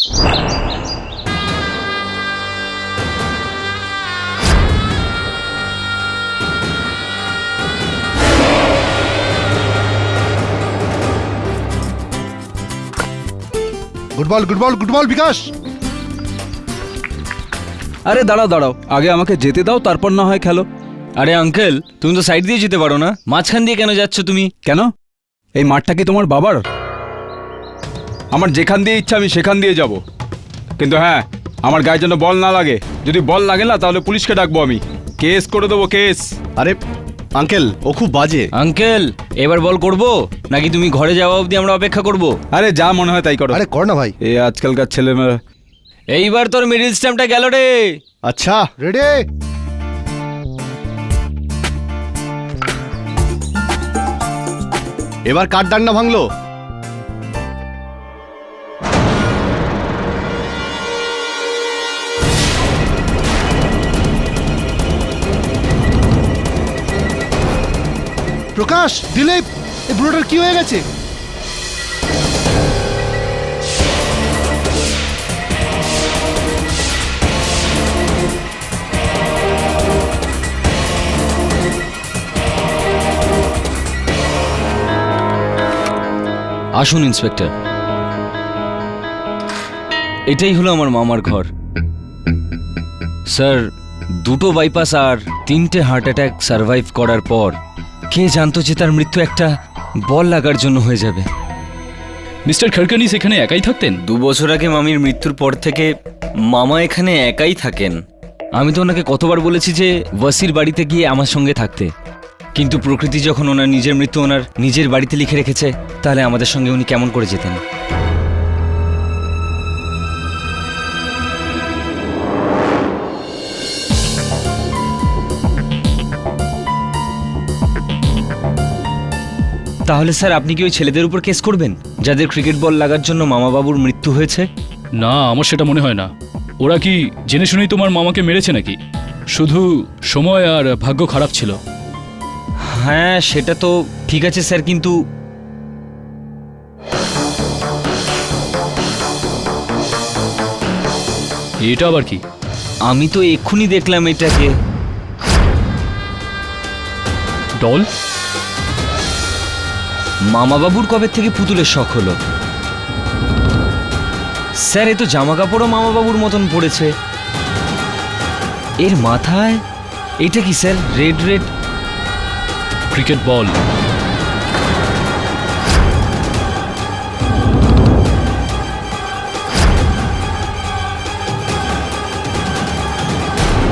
Good ball good ball good ball Bikash. আরে দাঁড়াও দাঁড়াও, আগে আমাকে যেতে দাও, তারপর না হয় খেলো। আরে আঙ্কেল, তুমি তো সাইড দিয়ে যেতে পারো না, মাঝখান দিয়ে কেন যাচ্ছ তুমি? কেন? এই মাঠটা কি তোমার বাবার? আমার যেখান দিয়ে ইচ্ছা আমি সেখান দিয়ে যাব, কিন্তু হ্যাঁ, আমার গায়ে যেন বল না লাগে। যদি বল লাগে না তাহলে পুলিশকে ডাকবো, আমি কেস করে দেবো, কেস। আরে আঙ্কেল, ও খুব বাজে। আঙ্কেল, এবার বল করবো নাকি তুমি ঘরে যাওয়া অবধি আমরা অপেক্ষা করবো? আরে যা মনে হয় তাই করো। আরে কর না ভাই। এই আজকালকার ছেলেমেয়েরা। এইবার তোর মিডিল স্ট্যাম্পটা গেল রে। আচ্ছা রেডি। এবার কার ডান্ডা ভাঙলো? প্রকাশ, দিলীপ, এই বুড়োটার কি হয়ে গেছে? আসুন ইন্সপেক্টর, এটাই হলো আমার মামার ঘর। স্যার, 2টো বাইপাস আর 3টে হার্ট অ্যাটাক সার্ভাইভ করার পর কে জানতো যে তার মৃত্যু একটা বল লাগার জন্য হয়ে যাবে। মিস্টার খড়কানিস এখানে একাই থাকতেন? 2 বছর আগে মামির মৃত্যুর পর থেকে মামা এখানে একাই থাকেন। আমি তো ওনাকে কতবার বলেছি যে ওয়াসির বাড়িতে গিয়ে আমার সঙ্গে থাকতে, কিন্তু প্রকৃতি যখন ওনার নিজের মৃত্যু ওনার নিজের বাড়িতে লিখে রেখেছে, তাহলে আমাদের সঙ্গে উনি কেমন করে যেতেন? তাহলে স্যার, আপনি কি ওই ছেলেদের উপর কেস করবেন যাদের ক্রিকেট বল লাগার জন্য মামাবাবুর মৃত্যু হয়েছে? না, আমার সেটা মনে হয় না। ওরা কি জেনে শুনেই তোমার মামাকে মেরেছে নাকি? শুধু সময় আর ভাগ্য খারাপ ছিল। হ্যাঁ, সেটা তো ঠিক আছে স্যার, কিন্তু এটা আবার কি? আমি তো এক্ষুনি দেখলাম এটাকে। ডল? মামাবাবুর কবে থেকে পুতুলের শখ হলো? স্যার, এ তো জামা কাপড়ও মামাবাবুর মতন পড়েছে। এর মাথায় এটা কি sir? Red red cricket ball.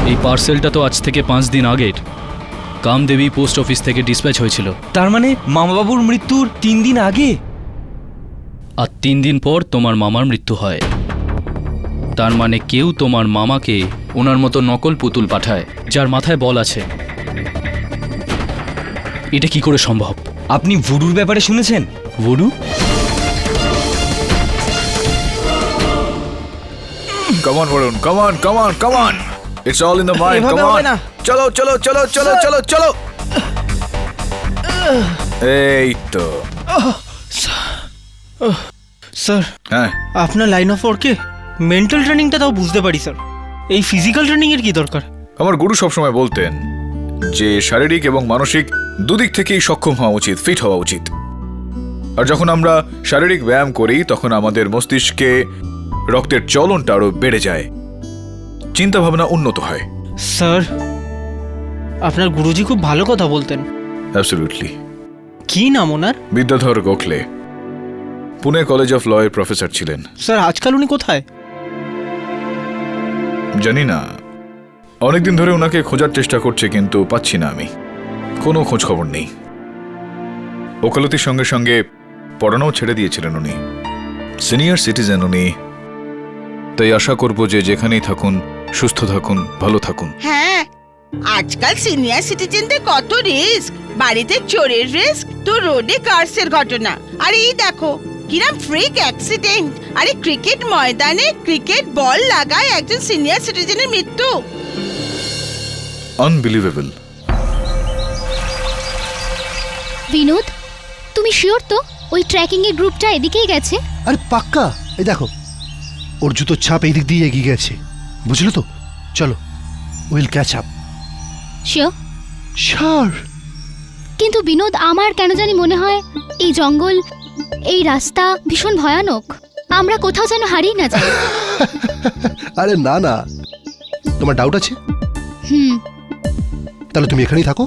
এই পার্সেলটা তো আজ থেকে 5 দিন আগের। কামদেবী পোস্ট অফিস থেকে ডিসপ্যাচ হয়েছিল। তার মানে মামাবাবুর মৃত্যুর 3 দিন আগে? আর 3 দিন পর তোমার মামার মৃত্যু হয়। তার মানে কেউ তোমার মামাকে ওনার মতো নকল পুতুল পাঠায় যার মাথায় বল আছে। এটা কি করে সম্ভব? আপনি ভুডুর ব্যাপারে শুনেছেন? Voodoo? Come on, Varun. Come on, come on, come on. It's all in the mind. Come on. Chalo, chalo, chalo, chalo, chalo, chalo. এই তো। স্যার, হ্যাঁ, আপনার লাইন অফ ওয়ার্কে মেন্টাল ট্রেনিংটা তাও বুঝতে পারি স্যার, এই ফিজিক্যাল ট্রেনিং এর কি দরকার? আমার গুরু সবসময় বলতেন যে শারীরিক এবং মানসিক দুদিক থেকেই সক্ষম হওয়া উচিত, ফিট হওয়া উচিত। আর যখন আমরা শারীরিক ব্যায়াম করি তখন আমাদের মস্তিষ্কে রক্তের চলনটা আরো বেড়ে যায়, চিন্তা ভাবনা উন্নত হয়। স্যার, আপনার গুরুজি খুব ভালো কথা বলতেন। অ্যাবসলিউটলি। কি নাম ওনার? বিদ্যাধর গোখলে, পুনে কলেজ অফ লয়ের প্রফেসর ছিলেন। স্যার, আজকাল উনি কোথায়? জানি না, অনেকদিন ধরে ওনাকে খোঁজার চেষ্টা করছে, কিন্তু পাচ্ছি না আমি। কোনো খোঁজ খবর নেই। ওকালতির সঙ্গে সঙ্গে পড়ানোও ছেড়ে দিয়েছিলেন উনি। সিনিয়র সিটিজেন উনি, তাই আশা করব যে যেখানেই থাকুন সুস্থ থাকুন, ভালো থাকুন। হ্যাঁ, আজকাল সিনিয়র সিটিজেনদের কত রিস্ক, বাড়িতে চোরের রিস্ক তো রোডে কার্সের ঘটনা। আর এই দেখো কিরম ফ্রিক অ্যাক্সিডেন্ট। আরে ক্রিকেট ময়দানে ক্রিকেট বল লাগায় একজন সিনিয়র সিটিজেনের মৃত্যু। আনবিলিভেবল। বিনোদ, তুমি শিওর তো ওই ট্র্যাকিং এর গ্রুপটা এদিকেই গেছে? আরে পাক্কা, এই দেখো। ওর জুতোর ছাপ এই দিক দিয়ে এগিয়ে গেছে, বুঝলে তো? চলো, will catch up. Sure? Sure. কিন্তু বিনোদ, আমার কেন জানি মনে হয় এই জঙ্গল, এই রাস্তা ভীষণ ভয়ানক। আমরা কোথাও যেন হারিয়ে না যাই। আরে না না, তোমার ডাউট আছে? হুম। তাহলে তুমি এখানেই থাকো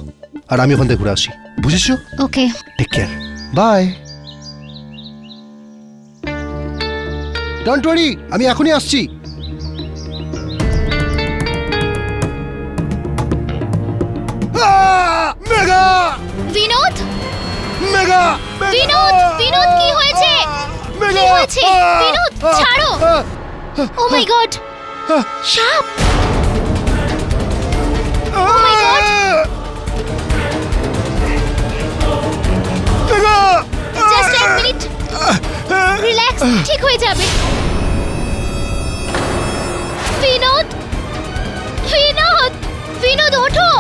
আর আমি ওখান থেকে ঘুরে আসি, বুঝেছো? Okay. Take care, bye. Don't worry, আমি এখনই আসছি। মেঘা, বিনোদ, মেঘা, বিনোদ, বিনোদ, কি হয়েছে? কি হয়েছে? বিনোদ, ছাড়ো। ও মাই গড, সাপ! ও মাই গড! জাস্ট এক মিনিট, রিল্যাক্স, ঠিক হয়ে যাবে। বিনোদ, বিনোদ, বিনোদ, ওঠো।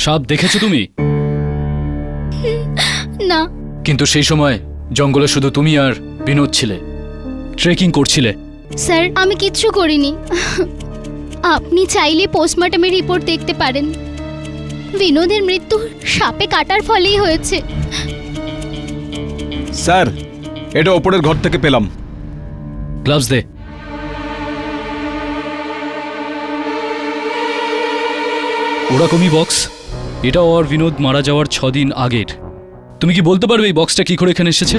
সাপ দেখেছো তুমি? না। কিন্তু সেই সময় জঙ্গলে শুধু তুমি আর বিনোদ ছিলে, ট্রেকিং করছিলে। স্যার, আমি কিচ্ছু করিনি। আপনি চাইলে পোস্টমর্টমের রিপোর্ট দেখতে পারেন। বিনোদের মৃত্যু সাপে কাটার ফলেই হয়েছে। স্যার, এটা ওপরের ঘর থেকে পেলাম। গ্লাভস দে। ওরকমই বক্স, এটা আর বিনোদ মারা যাওয়ার 6 দিন আগের। তুমি কি বলতে পারবে এই বক্সটা কি করে এখানে এসেছে?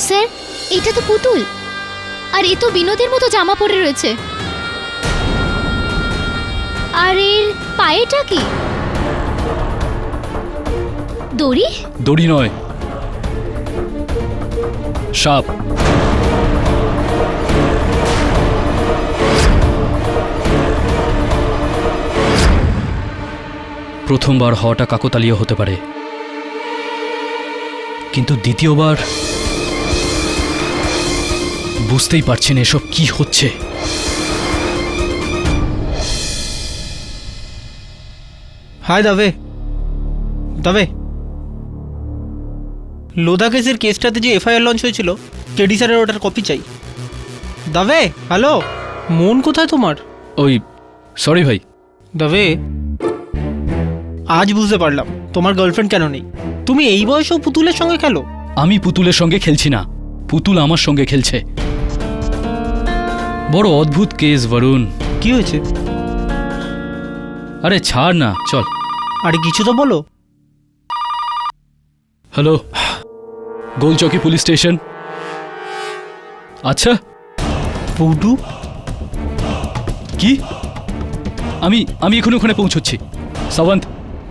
স্যার, এটা তো পুতুল, আর এ তো বিনোদের মতো জামা পরে রয়েছে। আর এর পায়েটা কি? দড়ি? দড়ি নয়, সাপ। প্রথমবার হওয়াটা কাকতালীয় হতে পারে, কিন্তু দ্বিতীয়বার বুঝতেই পারছেন এসব কি হচ্ছে। হাই দাবে, দাবে, লোধা কেসের কেসটাতে যে এফআইআর লঞ্চ হয়েছিল, কেডি স্যারের ওটার কপি চাই। দাবে, হ্যালো, মন কোথায় তোমার? ওই, সরি ভাই। দাবে, আজ বুঝতে পারলাম তোমার গার্লফ্রেন্ড কেন নেই। তুমি এই বয়সেও পুতুলের সঙ্গে খেলো? আমি পুতুলের সঙ্গে খেলছি না, পুতুল আমার সঙ্গে খেলছে। বড় অদ্ভুত কেস বরুণ। কি হয়েছে? আরে ছাড় না, চল। আরে কিছু তো বলো। Hello, Golchaki police station. আচ্ছা, পুটু? কি? আমি এখন ওখানে পৌঁছচ্ছি। সাবন্ত,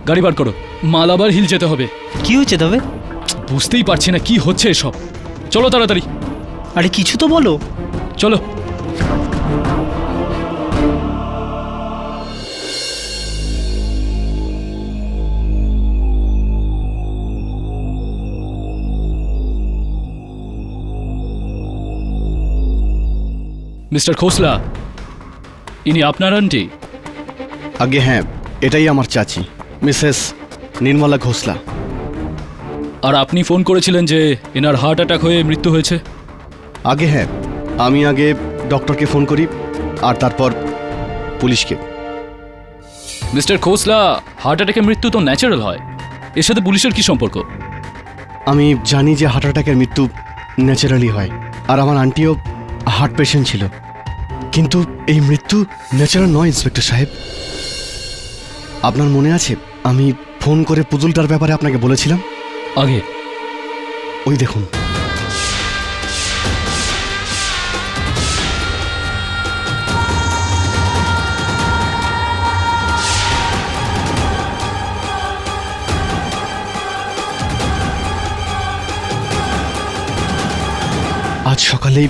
গাড়ি বার করো, মালাবার হিল যেতে হবে। কি হয়েছে দাবে? বুঝতেই পারছি না কি হচ্ছে এসব। চলো তাড়াতাড়ি। আরে কিছু তো বলো। চলো। মিস্টার খোসলা, ইনি আপনার আন্টি? আগে হ্যাঁ, এটাই আমার চাচি, মিসেস নির্মলা ঘোষলা। আর আপনি ফোন করেছিলেন যে এনার হার্ট অ্যাটাক হয়ে মৃত্যু হয়েছে? আগে হ্যাঁ, আমি আগে ডক্টরকে ফোন করি আর তারপর পুলিশকে। মিস্টার খোসলা, হার্ট অ্যাটাকে মৃত্যু তো ন্যাচারাল হয়, এর সাথে পুলিশের কি সম্পর্ক? আমি জানি যে হার্ট অ্যাটাকের মৃত্যু ন্যাচারালি হয়, আর আমার আন্টিও হার্ট পেশেন্ট ছিল, কিন্তু এই মৃত্যু ন্যাচারাল নয় ইন্সপেক্টর সাহেব। আপনার মনে আছে আমি ফোন করে পুতুলটার ব্যাপারে আপনাকে বলেছিলাম? আগে ওই দেখুন। আজ সকালে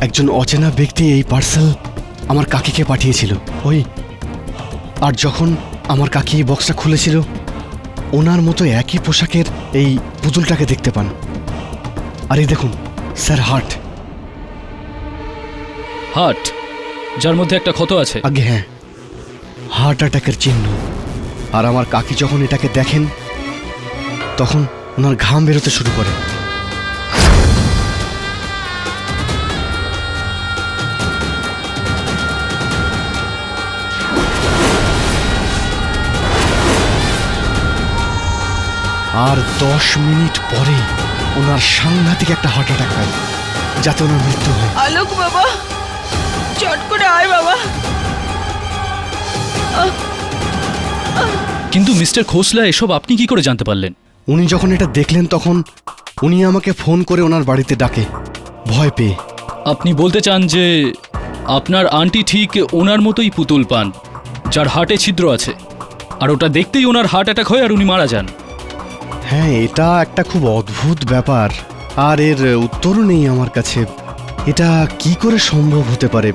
একজন অচেনা ব্যক্তি এই পার্সেল আমার কাকিকে পাঠিয়েছিল। ওই, আর যখন আমার কাকি এই বক্সটা খুলেছিল, ওনার মতো একই পোশাকের এই পুতুলটাকে দেখতে পান। আর এই দেখুন স্যার, হার্ট। হার্ট, যার মধ্যে একটা ক্ষত আছে। আগে হ্যাঁ, হার্ট অ্যাটাকের চিহ্ন। আর আমার কাকি যখন এটাকে দেখেন তখন ওনার ঘাম বেরোতে শুরু করে। আর 10 মিনিট পরে ওনার সাংঘাতিক একটা হার্ট অ্যাটাক হয়, যাতে ওনার মৃত্যু হয়। আলোক বাবা, চট করে আয় বাবা। কিন্তু মিস্টার খোসলা, এসব আপনি কি করে জানতে পারলেন? উনি যখন এটা দেখলেন তখন উনি আমাকে ফোন করে ওনার বাড়িতে ডাকে, ভয় পেয়ে। আপনি বলতে চান যে আপনার আন্টি ঠিক ওনার মতোই পুতুল পান, যার হার্টে ছিদ্র আছে, আর ওটা দেখতেই ওনার হার্ট অ্যাটাক হয় আর উনি মারা যান। হ্যাঁ, এটা একটা খুব অদ্ভুত ব্যাপার, আর এর উত্তরও নেই আমার কাছে। এটা কি করে সম্ভব হতে পারে?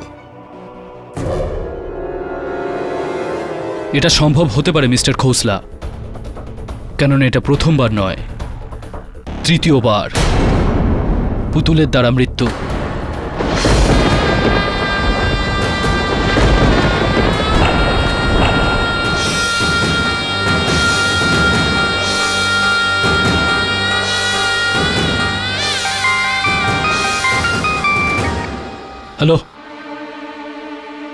এটা সম্ভব হতে পারে মিস্টার খোসলা, কেননা এটা প্রথমবার নয়, তৃতীয়বার পুতুলের দ্বারা মৃত্যু। হ্যালো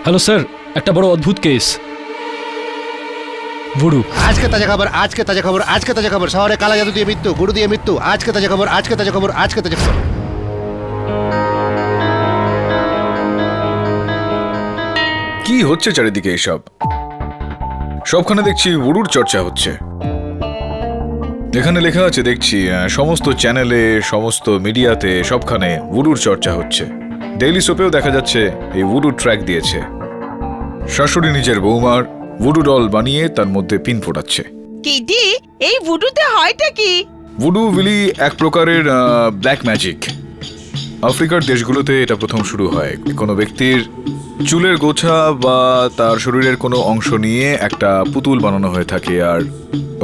হ্যালো স্যার, একটা বড় অদ্ভুত কেস। ভুডু। আজকে তাজা খবর, আজকে তাজা খবর, আজকে তাজা খবর। শহরে কালা জাদু দিয়ে মৃত্যু, গুরু দিয়ে মৃত্যু। আজকে তাজা খবর, আজকে তাজা খবর, আজকে তাজা খবর। কি হচ্ছে চারিদিকে এসব? সবখানে দেখছি উড়ুর চর্চা হচ্ছে। এখানে লেখা আছে দেখছি সমস্ত চ্যানেলে, সমস্ত মিডিয়াতে, সবখানে উড়ুর চর্চা হচ্ছে। ডেইলি সোপেও দেখা যাচ্ছে এই উডু ট্র্যাক দিয়েছে। শাশুড়ি নিজের বৌমার উডু ডল বানিয়ে তার মধ্যে পিন ফোটাচ্ছে। দিদি, এই ভুডুতে হয়টা কি? উডু বিলি এক প্রকারের ব্ল্যাক ম্যাজিক। আফ্রিকার দেশগুলোতে এটা প্রথম শুরু হয়। কোনো ব্যক্তির চুলের গোছা বা তার শরীরের কোনো অংশ নিয়ে একটা পুতুল বানানো হয়ে থাকে, আর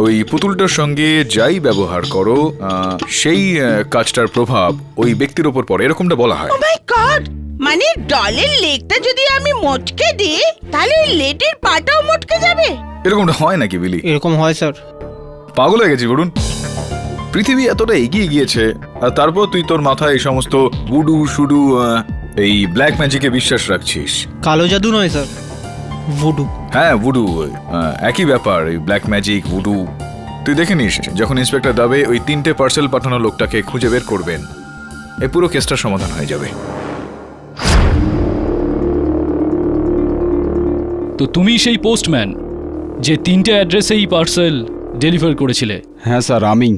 ওই পুতুলটার সঙ্গে যাই ব্যবহার করো সেই কাজটার প্রভাব ওই ব্যক্তির ওপর পড়ে, এরকমটা বলা হয়। ও মাই গড! মানে ডলের লেগটা যদি আমি মটকে দিই, তাহলে লেটের পাটাও মটকে যাবে? এরকমটা হয় নাকি বিলি? এরকম হয় স্যার। পাগল হয়ে গেছি বলুন। পৃথিবী এতটা এগিয়ে গিয়েছে, আর তারপর তুই তোর মাথায় এই সমস্ত উডু শুডু এই ব্ল্যাক ম্যাজিকে বিশ্বাস রাখছিস? কালো জাদু নয় স্যার, ভুডু। হ্যাঁ, ভুডু একই ব্যাপার। এই ব্ল্যাক ম্যাজিক, ভুডু। তুই দেখে নিস, যখন ইন্সপেক্টর দাবে ওই 3টে পার্সেল পাঠানো লোকটাকে খুঁজে বের করবেন, এই পুরো কেসটার সমাধান হয়ে যাবে। তো তুমি সেই পোস্টম্যান যে 3টে অ্যাড্রেসেই পার্সেল ডেলিভার করেছিলে? হ্যাঁ স্যার, আমি।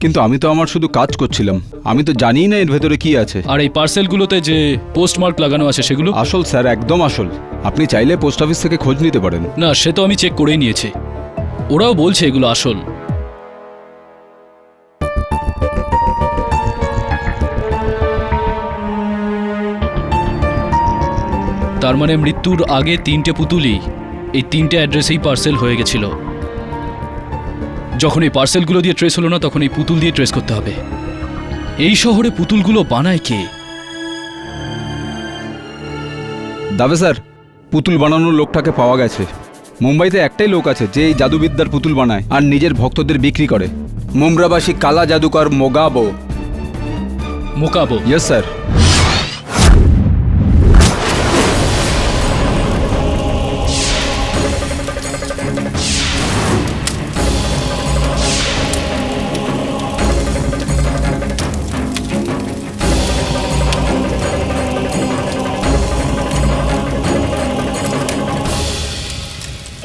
কিন্তু আমি তো আমার শুধু কাজ করছিলাম, আমি তো জানিই না এর ভেতরে কি আছে। আর এই পার্সেলগুলোতে যে পোস্টমার্ক লাগানো আছে সেগুলো? আসল স্যার, একদম আসল। আপনি চাইলে পোস্ট অফিস থেকে খোঁজ নিতে পারেন। না, সে তো আমি চেক করেই নিয়েছি, ওরাও বলছে এগুলো আসল। তার মানে মৃত্যুর আগে 3টে পুতুলই এই 3টে অ্যাড্রেসেই পার্সেল হয়ে গেছিল। যখন এই পার্সেলগুলো দিয়ে ট্রেস হলো না, তখন এই পুতুল দিয়ে ট্রেস করতে হবে। এই শহরে পুতুলগুলো বানায় কে? দাবে স্যার, পুতুল বানানোর লোকটাকে পাওয়া গেছে। মুম্বাইতে একটাই লোক আছে যে এই জাদুবিদ্যার পুতুল বানায় আর নিজের ভক্তদের বিক্রি করে। মুম্বাইবাসী কালা জাদুকর মোগাবো। মোকাবো? Yes sir.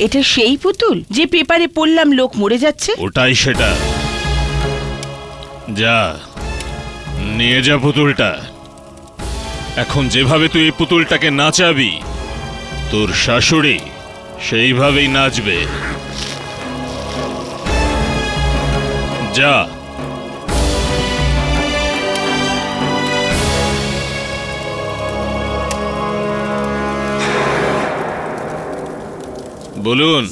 এটা সেই পুতুল যে পেপারে পড়লাম লোক মরে যাচ্ছে? ওটাই সেটা। যা, নিয়ে যা পুতুলটা। এখন যেভাবে তুই এই পুতুলটাকে নাচাবি, তোর শাশুড়ি সেইভাবেই নাচবে। যা। বলুন।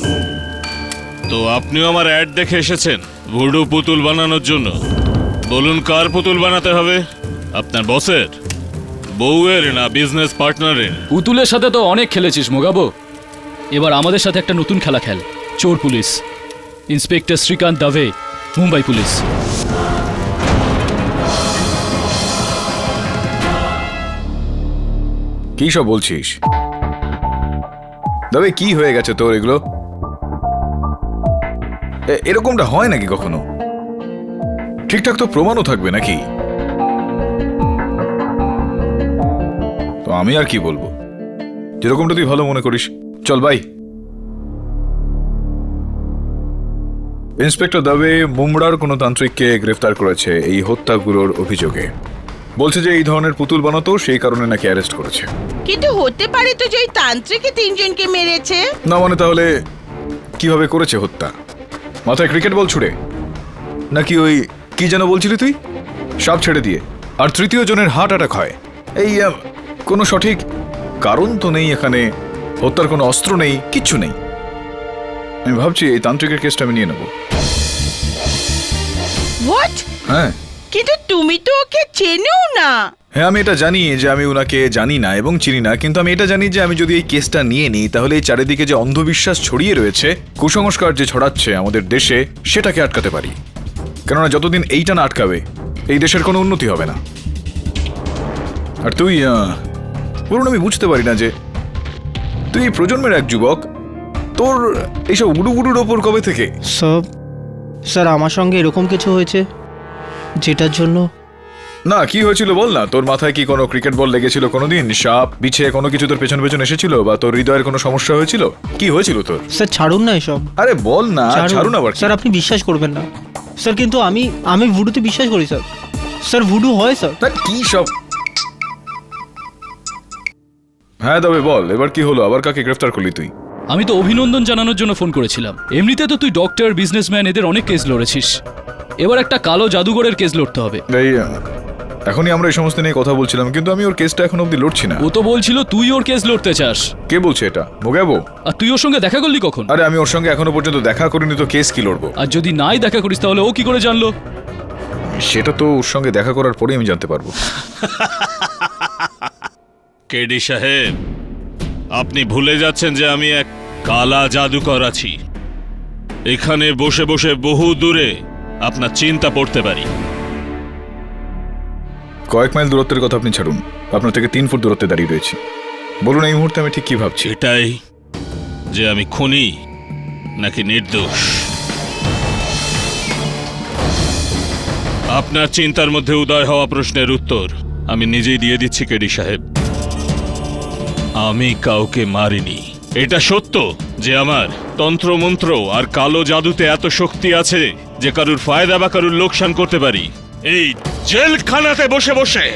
তো আপনিও আমার অ্যাড দেখে এসেছেন ভুডু পুতুল বানানোর জন্য। বলুন কার পুতুল বানাতে হবে, আপনার বসের, বউয়ের না বিজনেস পার্টনারের? পুতুলের সাথে তো অনেক খেলেছিস মোগাবো, এবার আমাদের সাথে একটা নতুন খেলা খেল, চোর police. Inspector Shrikant Dave, Mumbai police. কি সব বলছিস? তবে কি হয়ে গেছে তোর এগুলো? এরকমটা হয় নাকি কখনো? ঠিকঠাক তো প্রমাণও থাকবে নাকি? তো আমি আর কি বলবো, যেরকমটা তুই ভালো মনে করিস। চল বাই। ইন্সপেক্টর দাবে মুম্বাইয়ের কোনো তান্ত্রিককে গ্রেফতার করেছে এই হত্যাগুলোর অভিযোগে। বলছে যে এই ধরনের পুতুল বানাতো, সেই কারণে নাকি অ্যারেস্ট করেছে। কিন্তু হতে পারে তো যে ওই তান্ত্রিকে 3 জনকে মেরেছে। না মানে তাহলে কিভাবে করেছে হত্যা? মাথায় ক্রিকেট বল ছুড়ে, নাকি ওই কি যেন বলছিলি তুই, সাপ ছেড়ে দিয়ে? আর তৃতীয় জনের হার্ট অ্যাটাক হয়। এই কোনো সঠিক কারণ তো নেই এখানে, হত্যার কোনো অস্ত্র নেই, কিচ্ছু নেই। আমি ভাবছি এই তান্ত্রিকের কেসটা আমি নিয়ে নেব। হোয়াট? হ্যাঁ কিন্তু তুমি তো ওকে চেনো না। হ্যাঁ, আমি এটা জানি যে আমি ওনাকে জানি না এবং চিনি না, কিন্তু আমি এটা জানি যে আমি যদি এই কেসটা নিয়ে নিই তাহলে এই চারিদিকে যে অন্ধবিশ্বাস ছড়িয়ে রয়েছে, কুসংস্কার যে ছড়াচ্ছে আমাদের দেশে, সেটাকে আটকাতে পারি। কেননা যতদিন এইটা না আটকাবে এই দেশের কোনো উন্নতি হবে না। আর তুই বলুন, আমি বুঝতে পারি না যে তুই এই প্রজন্মের এক যুবক, তোর এইসব উড়ুগুড়ুর ওপর কবে থেকে? স্যার আমার সঙ্গে এরকম কিছু হয়েছে যেটার জন্য। না, কি হয়েছিল বল না। তোর মাথায় কি কোনো ক্রিকেট বল লেগেছিল কোনোদিন? সাপ বিছে কোনো কিছু তোর পেছন পেছন এসেছিল? বা তোর হৃদয়ের কোনো সমস্যা হয়েছিল? কি হয়েছিল তোর? স্যার ছাড়ুন না এসব। আরে বল না, ছাড়ুন আবার। স্যার আপনি বিশ্বাস করবেন না স্যার, কিন্তু আমি ভুডুতে বিশ্বাস করি স্যার। স্যার ভুডু হয় স্যার। তা কি সব? হ্যাঁ তবে বল, এবার কি হলো? আবার কাকে গ্রেফতার করলি তুই? আমি তো অভিনন্দন জানানোর জন্য ফোন করেছিলাম। এমনিতে তো তুই ডক্টর, বিজনেসম্যান, এদের অনেক কেস লড়েছিস, এবার একটা কালো জাদুঘরের কেস লড়তে হবে। এই এখনই আমরা এই সমস্ত নিয়ে কথা বলছিলাম, কিন্তু আমি ওর কেসটা এখন অব্দি লড়ছি না। ও তো বলছিল তুই ওর কেস লড়তে চাস। কে বলছে এটা? মোগাবো? আর তুই ওর সঙ্গে দেখা করলি কখন? আরে আমি ওর সঙ্গে এখনো পর্যন্ত দেখা করিনি, তো কেস কি লড়বো? আর যদি নাই দেখা করিস তাহলে ও কি করে জানলো? সেটা তো ওর সঙ্গে দেখা করার পরেই আমি জানতে পারবো। কেডি সাহেব, আপনি ভুলে যাচ্ছেন যে আমি এক কালা জাদুকর আছি। এখানে বসে বসে বহু দূরে আপনার চিন্তা পড়তে পারি। কয়েক মাইল দূরত্বের কথা আপনি ছাড়ুন, আপনার থেকে 3 ফুট দূরত্বে দাঁড়িয়ে রয়েছি। বলুন এই মুহূর্তে আমি ঠিক কি ভাবছি? এটাই যে আমি খুনি নাকি নির্দোষ। আপনার চিন্তার মধ্যে উদয় হওয়া প্রশ্নের উত্তর আমি নিজেই দিয়ে দিচ্ছি কেডি সাহেব। আমি কাউকে মারিনি। এটা সত্য যে আমার তন্ত্রমন্ত্র আর কালো জাদুতে এত শক্তি আছে যে কারুর ফায়দা বা কারুর লোকসান করতে পারি। এই জেলখানাতে বসে বসে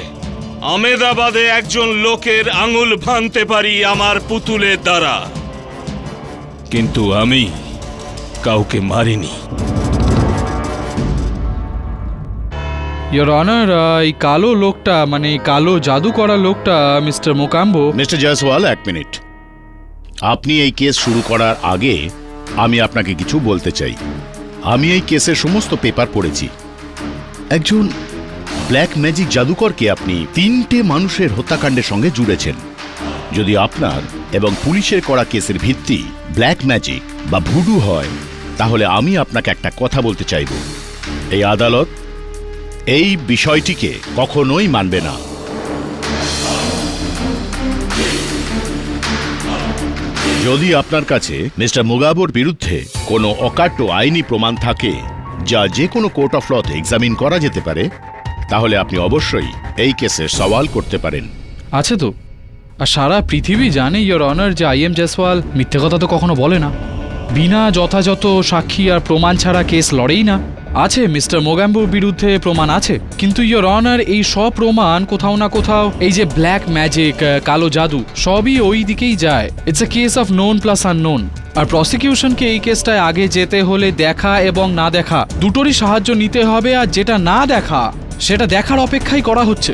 আমেদাবাদে একজন লোকের আঙুল ভাঙতে পারি আমার পুতুলের দ্বারা, কিন্তু আমি কাউকে মারিনি। ইয়োর অনার, এই কালো লোকটা, মানে এই কালো জাদু করা লোকটা mister Mokambo. Mister Jaiswal, 1 minute. আপনি এই কেস শুরু করার আগে আমি আপনাকে কিছু বলতে চাই। আমি এই কেসের সমস্ত পেপার পড়েছি। একজন ব্ল্যাক ম্যাজিক জাদুকরকে আপনি 3টে মানুষের হত্যাকাণ্ডের সঙ্গে জুড়েছেন। যদি আপনার এবং পুলিশের করা কেসের ভিত্তি ব্ল্যাক ম্যাজিক বা ভুডু হয়, তাহলে আমি আপনাকে একটা কথা বলতে চাইব। এই আদালত এই বিষয়টিকে কখনোই মানবে না। যদি আপনার কাছে মিস্টার মুগাবোর বিরুদ্ধে কোনো অকাট্য আইনি প্রমাণ থাকে যা যে কোনো কোর্ট অফ লতে এক্সামিন করা যেতে পারে, তাহলে আপনি অবশ্যই এই কেসের সওয়াল করতে পারেন। আছে তো, আর সারা পৃথিবী জানে ইয়োর অনার যে আই এম জয়সওয়াল মিথ্যে কথা তো কখনো বলে না, বিনা যথাযথ সাক্ষী আর প্রমাণ ছাড়া কেস লড়েই না। আছে মিস্টার মোগাম্বোর বিরুদ্ধে প্রমাণ আছে, কিন্তু ইয়োর অনার এই সব প্রমাণ কোথাও না কোথাও এই যে ব্ল্যাক ম্যাজিক, কালো জাদু, সবই ওই দিকেই যায়। It's a case of known plus unknown. আর প্রসিকিউশনকে এই কেসটায় আগে যেতে হলে দেখা এবং না দেখা দুটোরই সাহায্য নিতে হবে, আর যেটা না দেখা সেটা দেখার অপেক্ষাই করা হচ্ছে।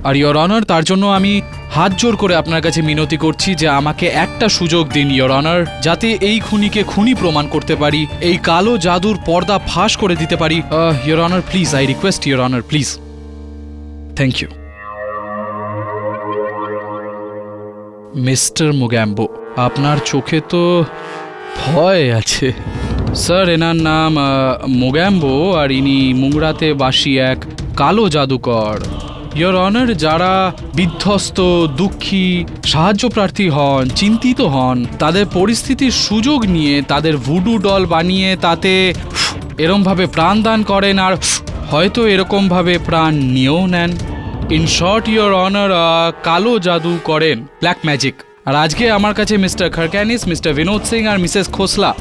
আর ইয়োর অনার, তার জন্য আমি হাত জোর করে আপনার কাছে মিনতি করছি যে আমাকে একটা সুযোগ দিন ইয়োর অনার, যাতে এই খুনিকে খুনি প্রমাণ করতে পারি, এই কালো জাদুর পর্দা ফাঁস করে দিতে পারি। Your honour please, I request your honour please. Thank you. Mister Mogambo, আপনার চোখে তো ভয় আছে। স্যার, এনার নাম মোগ্যাম্বো, আর ইনি মুংরাতে বাসী এক কালো জাদুকর। ইয়োর অনার, যারা বিধ্বস্ত, দুঃখী, সাহায্য প্রার্থী হন, চিন্তিত হন, তাদের পরিস্থিতির সুযোগ নিয়ে তাদের ভুডু ডল বানিয়ে তাতে এরমভাবে প্রাণ দান করেন, আর হয়তো এরকমভাবে প্রাণ নিয়েও নেন। ইন শর্ট ইয়োর অনার, কালো জাদু করেন, ব্ল্যাক ম্যাজিক। আর আজকে আমার কাছে মিস্টার খারকানিস, মিস্টার বিনোদ সিং আর মিসেস খোসলা,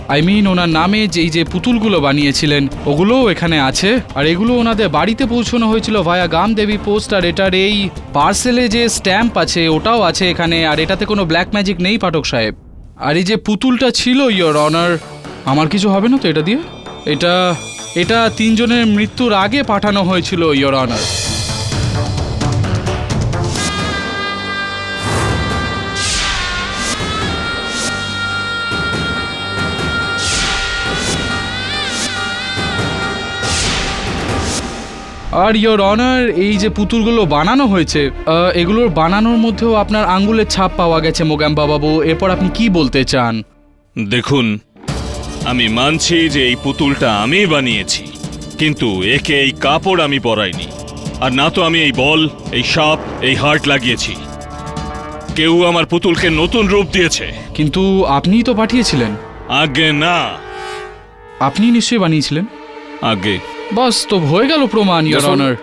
ওনার নামে যে পুতুলগুলো বানিয়েছিলেন ওগুলোও এখানে আছে। আর এগুলো ওনাদের বাড়িতে পৌঁছানো হয়েছিল ভায়া গামদেবী পোস্ট। আর এটার এই পার্সেলে যে স্ট্যাম্প আছে ওটাও আছে এখানে। আর এটাতে কোনো ব্ল্যাক ম্যাজিক নেই পাঠক সাহেব। আর এই যে পুতুলটা ছিল ইয়োর অনার, আমার কিছু হবে না তো এটা দিয়ে? এটা 3 জনের মৃত্যুর আগে পাঠানো হয়েছিল ইয়োর অনার। আর ইয়োর অনার, এই যে পুতুলগুলো বানানো হয়েছে এগুলোর বানানোর মধ্যেও আপনার আঙ্গুলের ছাপ পাওয়া গেছে মোগ্যাম্বা বাবু। এরপর আপনি কি বলতে চান? দেখুন, আমি মানছি যে এই পুতুলটা আমি বানিয়েছি, কিন্তু একে এই কাপড় আমি পরাইনি। আর না তো আমি এই বল, এই সাপ, এই হার্ট লাগিয়েছি। কেউ আমার পুতুলকে নতুন রূপ দিয়েছে। কিন্তু আপনিই তো পাঠিয়েছিলেন। আগে না। আপনি নিশ্চয়ই বানিয়েছিলেন। আগে। বাস, তো হয়ে গেল প্রমাণ ইয়োর অনার।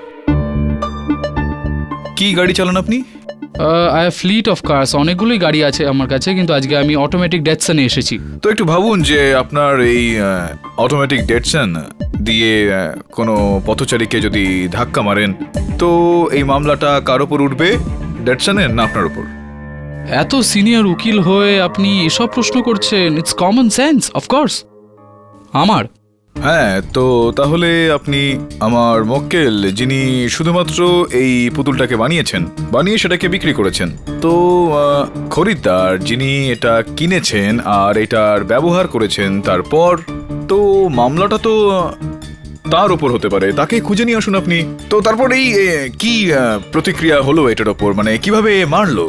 কি গাড়ি চালান আপনি? I have fleet of cars, অনেকগুলোই গাড়ি আছে আমার কাছে, কিন্তু আজকে আমি অটোমেটিক ডেটসনে এসেছি। তো একটু ভাবুন যে আপনার এই অটোমেটিক ডেটসন দিয়ে কোনো পথচারীকে যদি ধাক্কা মারেন, তো এই মামলাটা কার ওপর উঠবে, ডেটসনের না আপনার ওপর? এত সিনিয়র উকিল হয়ে আপনি এসব প্রশ্ন করছেন? It's common sense, of course. আমার হ্যাঁ, তো তাহলে আপনি আমার মক্কেল, যিনি শুধুমাত্র এই পুতুলটাকে বানিয়ে সেটাকে বিক্রি করেছেন, তো খরিদ্দার যিনি এটা কিনেছেন আর এটার ব্যবহার করেছেন, তারপর তো মামলাটা তো তার উপর হতে পারে, তাকে খুঁজে নিয়ে আসুন আপনি। তো তারপর এই কি প্রতিক্রিয়া হলো এটার ওপর, মানে কিভাবে মারলো,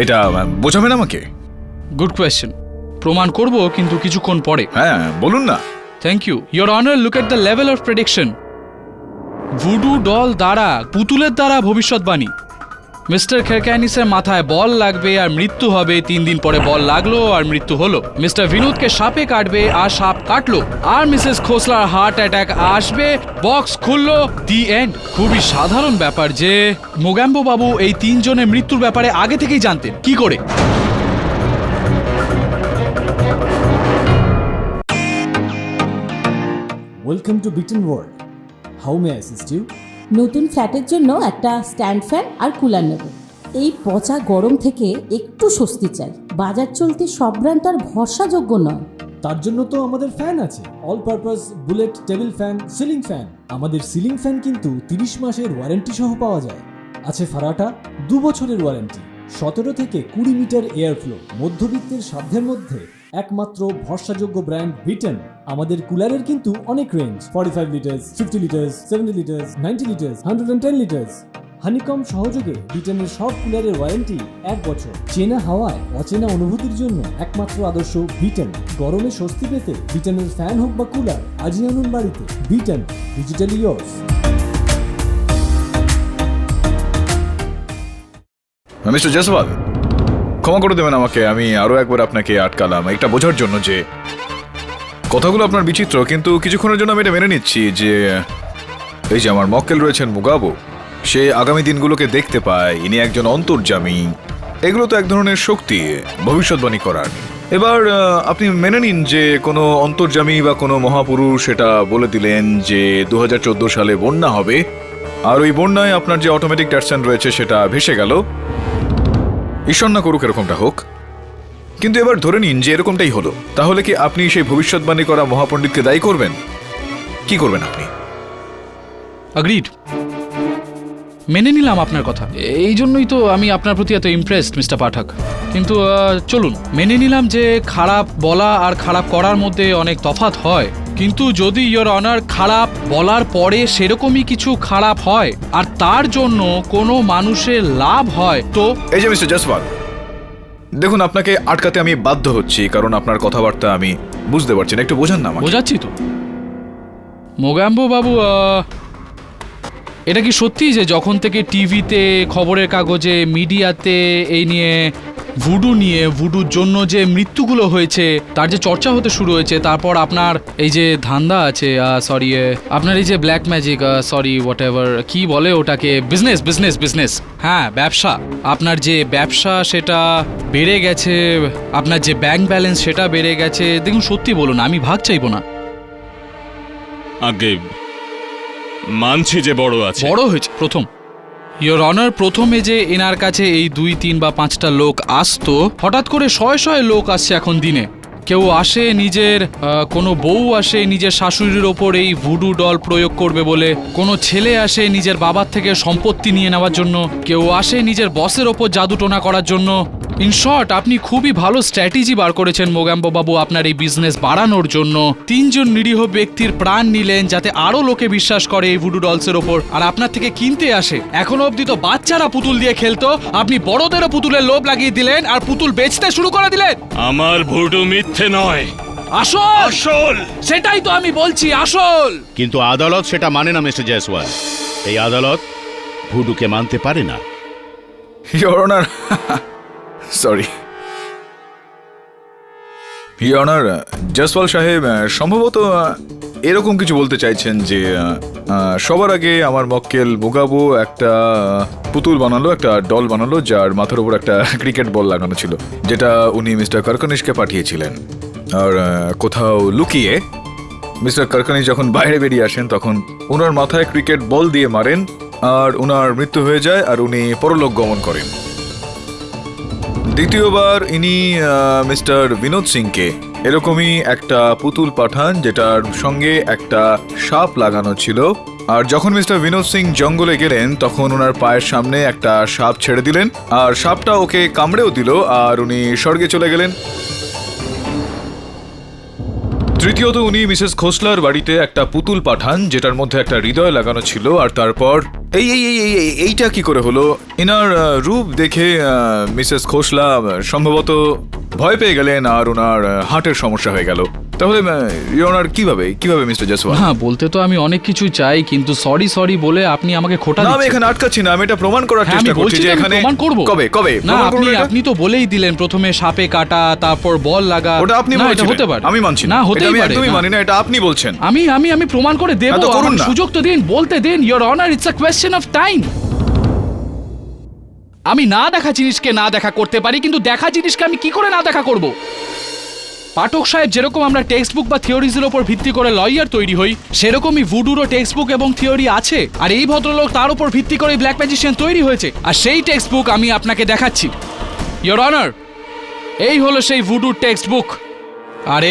এটা বোঝাবেন আমাকে? Good question. প্রমাণ করব, কিন্তু কিছুক্ষণ পরে। হ্যাঁ, বলুন না। Thank you your honour. Look at the level of prediction. Voodoo doll দ্বারা, পুতুলের দ্বারা ভবিষ্যৎবাণী। মিস্টার খেরকানিসের মাথায় বল লাগবে আর মৃত্যু হবে। 3 দিন পরে বল লাগলো আর মৃত্যু হলো। মিস্টার বিনোদকে সাপে কাটবে আর সাপ কাটলো। আর মিসেস খোসলার হার্ট অ্যাটাক আসবে, বক্স খুললো, দি এন্ড। খুবই সাধারণ ব্যাপার যে মোগ্যাম্বো বাবু এই 3 জনের মৃত্যুর ব্যাপারে আগে থেকেই জানতেন। কি করে? Welcome to bitten world. How may I assist you? নতুন ফ্ল্যাটের জন্য একটা স্ট্যান্ড ফ্যান আর কুলার নেব। এই পচা গরম থেকে একটু স্বস্তি চাই। বাজার চলতে সব ব্র্যান্ড তো আর ভরসাযোগ্য নয়। তার জন্য তো আমাদের ফ্যান আছে, all purpose bullet table fan, ceiling fan. আমাদের সিলিং ফ্যান কিন্তু 30 মাসের ওয়ারেন্টি সহ পাওয়া যায়। আছে ফারাটা 2 বছরের ওয়ারেন্টি, 17 থেকে 20 মিটার এয়ার ফ্লো, মধ্যবিত্তের সাধ্যের মধ্যে একমাত্র ভরসাযোগ্য ব্র্যান্ড বিটেন। আমাদের কুলারের কিন্তু অনেক range, 45 litres, 50 litres, 70 litres, 90 litres, 110 litres. Honeycomb সহযোগে বিটেনের সব কুলারের ওয়ারেন্টি 1 বছর। চেনা হাওয়ায় অচেনা অনুভূতির জন্য একমাত্র আদর্শ বিটেন। গরমে স্বস্তি পেতে বিটেনের ফ্যান হোক বা কুলার, আজই আনুন বাড়িতে। Beaten, digitally yours. Mister Jaiswal, ক্ষমা করে দেবেন আমাকে, আমি আরো একবার আপনাকে আটকালাম এটা বোঝার জন্য যে কথাগুলো আপনার বিচিত্র, কিন্তু কিছুক্ষণের জন্য আমি এটা মেনে নিচ্ছি যে এই যে আমার মক্কেল রয়েছেন মুগাবো, সে আগামী দিনগুলোকে দেখতে পায়, ইনি একজন অন্তর্যামী। এগুলো তো এক ধরনের শক্তি ভবিষ্যৎবাণী করার। এবার আপনি মেনে নিন যে কোনো অন্তর্যামী বা কোনো মহাপুরুষ সেটা বলে দিলেন যে 2014 সালে বন্যা হবে, আর ওই বন্যায় আপনার যে অটোমেটিক ডেটসন রয়েছে সেটা ভেসে গেল। ঈশ্বর না করুক এরকমটা হোক, কিন্তু এবার ধরে নিন যে এরকমটাই হলো, তাহলে কি আপনি সেই ভবিষ্যৎবাণী করা মহাপণ্ডিতকে দায়ী করবেন? কি করবেন আপনি? অ্যাগ্রিড। মেনে নিলাম আপনার কথা, এই জন্যই তো আমি আপনার প্রতি এত ইমপ্রেসড মিস্টার পাঠক। কিন্তু চলুন, মেনে নিলাম যে খারাপ বলা আর খারাপ করার মধ্যে অনেক তফাৎ হয়, কিন্তু যদি ইয়োর অনার খারাপ বলার পরে সেরকমই কিছু খারাপ হয় আর তার জন্য কোনো মানুষের লাভ হয় তো। এই যে মিস্টার জয়সওয়াল, দেখুন আপনাকে আটকাতে আমি বাধ্য হচ্ছি, কারণ আপনার কথাবার্তা আমি বুঝতে পারছি না, একটু বোঝান না আমাকে। বোঝাচ্ছি তো মোগাম্বো বাবু, এটা কি সত্যি যে যখন থেকে টিভিতে, খবরের কাগজে, মিডিয়াতে এই নিয়ে ভুডুর জন্য যে মৃত্যুগুলো হয়েছে তার যে চর্চা হতে শুরু হয়েছে, তারপর আপনার এই যে ধান্দা আছে, সরি আপনার এই যে black magic, sorry what ever কি বলে ওটাকে, বিজনেস, হ্যাঁ ব্যবসা, আপনার যে ব্যবসা সেটা বেড়ে গেছে, আপনার যে ব্যাংক ব্যালেন্স সেটা বেড়ে গেছে। দেখুন সত্যি বলুন, আমি ভাগ চাইবো না। আগে মানছি যে বড় আছে, বড় হয়েছে প্রথম। ইয়োর অনার, প্রথমে যে এনার কাছে এই 2, 3 বা 5টা লোক আসতো, হঠাৎ করে শয়ে লোক আসছে এখন দিনে। কেউ আসে নিজের কোনো বউ আসে নিজের শাশুড়ির ওপর এই ভুডু ডল প্রয়োগ করবে বলে, কোনো ছেলে আসে নিজের বাবার থেকে সম্পত্তি নিয়ে নেওয়ার জন্য, কেউ আসে নিজের বসের ওপর জাদুটোনা করার জন্য। ইন শর্ট, আপনি খুবই ভালো স্ট্র্যাটেজি বার করেছেন মোগাম্বো বাবু আপনার এই বিজনেস বাড়ানোর জন্য। 3 জন নিরীহ ব্যক্তির প্রাণ নিলেন যাতে আরো লোকে বিশ্বাস করে এই ভুডু ডলসের ওপর আর আপনার থেকে কিনতে আসে। এখনো অবধি তো বাচ্চারা পুতুল দিয়ে খেলতো, আপনি বড়দেরও পুতুলের লোভ লাগিয়ে দিলেন আর পুতুল বেচতে শুরু করে দিলেন। আমার ভুডু মিথ্যে নয়, আসল, সেটাই তো আমি বলছি, আসল। কিন্তু আদালত সেটা মানে না মিস্টার জয়সওয়াল। এই আদালত ভুডুকে মানতে পারে না। Your honour, sorry your honour, Jaiswal সাহেব সম্ভবত এরকম কিছু বলতে চাইছেন যে সবার আগে আমার মক্কেল মুগাবো একটা পুতুল বানালো, একটা ডল বানালো যার মাথার উপর একটা ক্রিকেট বল লাগানো ছিল, যেটা উনি মিস্টার কারকানিশকে পাঠিয়েছিলেন। আর কোথাও লুকিয়ে মিস্টার কারকানিশ যখন বাইরে বেরিয়ে আসেন তখন ওনার মাথায় ক্রিকেট বল দিয়ে মারেন আর ওনার মৃত্যু হয়ে যায় আর উনি পরলোক গমন করেন। দ্বিতীয়বার ইনি মিস্টার বিনোদ সিংকে এরকমই একটা পুতুল পাঠান যেটার সঙ্গে একটা সাপ লাগানো ছিল, আর যখন মিস্টার বিনোদ সিং জঙ্গলে গেলেন তখন ওনার পায়ের সামনে একটা সাপ ছেড়ে দিলেন আর সাপটা ওকে কামড়েও দিল আর উনি স্বর্গে চলে গেলেন। তৃতীয়ত উনি মিসেস খোসলার বাড়িতে একটা পুতুল পাঠান যেটার মধ্যে একটা হৃদয় লাগানো ছিল, আর তারপর এইটা কি করে হলো? এনার রূপ দেখে মিসেস খোসলা সম্ভবত ভয় পেয়ে গেলেন আর ওনার হার্টের সমস্যা হয়ে গেল। তাহলে ওনার কিভাবে মিস্টার জয়সওয়াল? হ্যাঁ, বলতে তো আমি অনেক কিছু চাই, কিন্তু সরি বলে আপনি আমাকে খোটা দিচ্ছেন। আমি এখানে আটকাচ্ছি না, আমি এটা প্রমাণ করার চেষ্টা করছি যে এখানে প্রমাণ করব। কবে না, আপনি তো বলেই দিলেন প্রথমে সাপে কাটা, তারপর বল লাগা। ওটা আপনি বলছেন, এটা হতে পারে। আমি মানছি না, হতেই আমি পারে। একদমই মানি না, এটা আপনি বলছেন। আমি প্রমাণ করে দেব, করুন না। সুযোগ তো দিন, বলতে দিন। Your honour, it's a question of time. আমি না দেখা জিনিসকে না দেখা করতে পারি, কিন্তু দেখা জিনিসকে আমি কি করে না দেখা করব? পাঠক সাহেব, যেরকম আমরা টেক্সট বুক বা থিওরিজের উপর ভিত্তি করে লয়ার তৈরি হই, সেরকমই ভুডুরও টেক্সট বুক এবং থিওরি আছে, আর এই ভদ্রলোক তার উপর ভিত্তি করে ব্ল্যাক ম্যাজিশিয়ান তৈরি হয়েছে, আর সেই টেক্সট বুক আমি আপনাকে দেখাচ্ছি। ইয়োর অনার, এই হলো সেই ভুডুর টেক্সট বুক, আর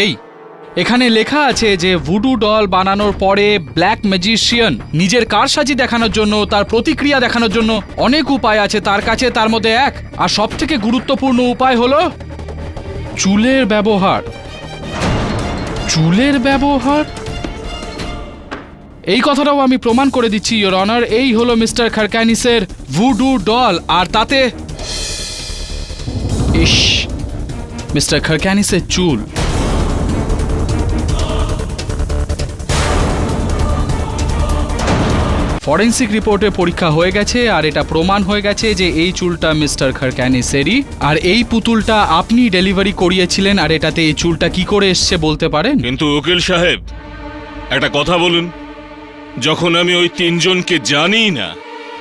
এখানে লেখা আছে যে ভুডু ডল বানানোর পরে ব্ল্যাক ম্যাজিশিয়ান নিজের কারসাজি দেখানোর জন্য, তার প্রতিক্রিয়া দেখানোর জন্য অনেক উপায় আছে তার কাছে, তার মধ্যে এক আর সবথেকে গুরুত্বপূর্ণ উপায় হলো চুলের ব্যবহার। এই কথাটাও আমি প্রমাণ করে দিচ্ছি ইয়োর অনার। এই হলো মিস্টার খারকানিসের ভুডু ডল, আর তাতে মিস্টার খারকানিসের চুল। ফরেন্সিক রিপোর্টে পরীক্ষা হয়ে গেছে আর এটা প্রমাণ হয়ে গেছে যে এই চুলটা মিস্টার খারকানিসেরই, আর এই পুতুলটা আপনি ডেলিভারি করিয়েছিলেন, আর এটাতে এই চুলটা কি করে এসছে বলতে পারেন? কিন্তু উকিল সাহেব, একটা কথা বলুন, যখন আমি ওই 3 জনকে জানি না